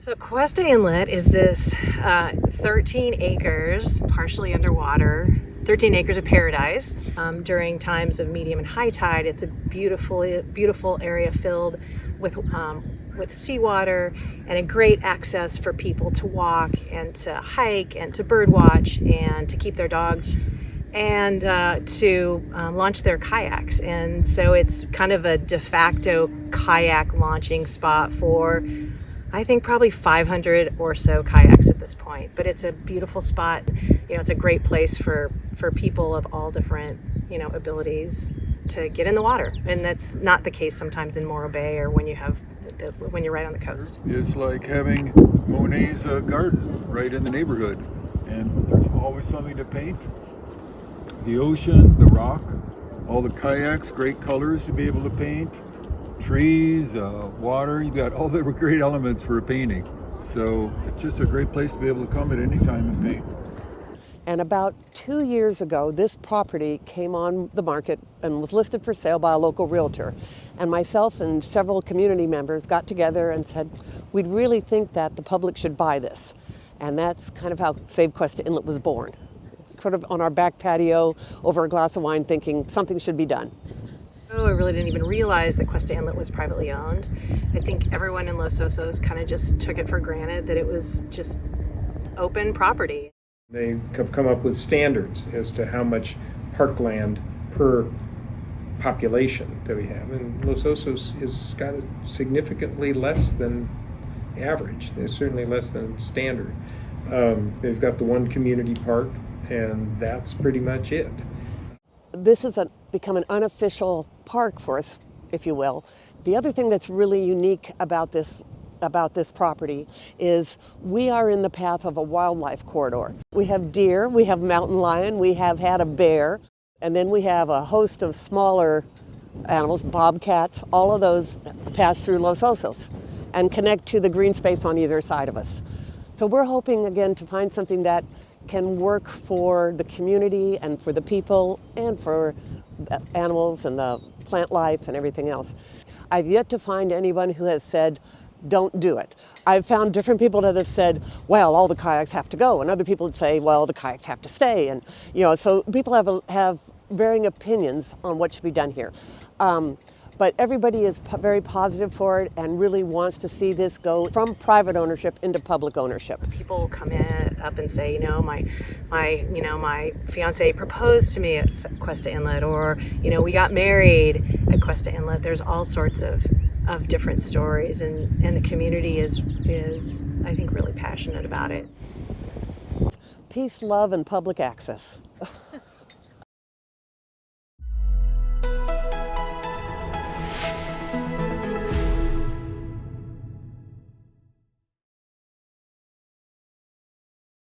So Cuesta Inlet is this 13 acres, partially underwater, 13 acres of paradise. During times of medium and high tide, it's a beautiful area filled with seawater and a great access for people to walk and to hike and to birdwatch and to keep their dogs and to launch their kayaks. And so it's kind of a de facto kayak launching spot for, I think, probably 500 or so kayaks at this point. But it's a beautiful spot. It's a great place for people of all different, abilities to get in the water. And that's not the case sometimes in Morro Bay or when you're right on the coast. It's like having Monet's garden right in the neighborhood. And there's always something to paint. The ocean, the rock, all the kayaks, great colors to be able to paint. Trees, water, you've got all the great elements for a painting. So it's just a great place to be able to come at any time and paint. And about 2 years ago, this property came on the market and was listed for sale by a local realtor. And myself and several community members got together and said, we'd really think that the public should buy this. And that's kind of how Save Cuesta Inlet was born. Sort of on our back patio over a glass of wine thinking something should be done. I really didn't even realize that Cuesta Inlet was privately owned. I think everyone in Los Osos kind of just took it for granted that it was just open property. They have come up with standards as to how much parkland per population that we have. And Los Osos has got significantly less than average. They're certainly less than standard. They've got the one community park, and that's pretty much it. This has become an unofficial park for us, if you will. The other thing that's really unique about this property is we are in the path of a wildlife corridor. We have deer, we have mountain lion, we have had a bear, and then we have a host of smaller animals, bobcats. All of those pass through Los Osos and connect to the green space on either side of us. So we're hoping again to find something that can work for the community and for the people and for the animals and the plant life and everything else. I've yet to find anyone who has said, don't do it. I've found different people that have said, well, all the kayaks have to go, and other people would say, well, the kayaks have to stay. And so people have varying opinions on what should be done here. But everybody is very positive for it and really wants to see this go from private ownership into public ownership. People come up and say, my fiance proposed to me at Cuesta Inlet, or we got married at Cuesta Inlet. There's all sorts of different stories, and the community is I think really passionate about it. Peace, love, and public access.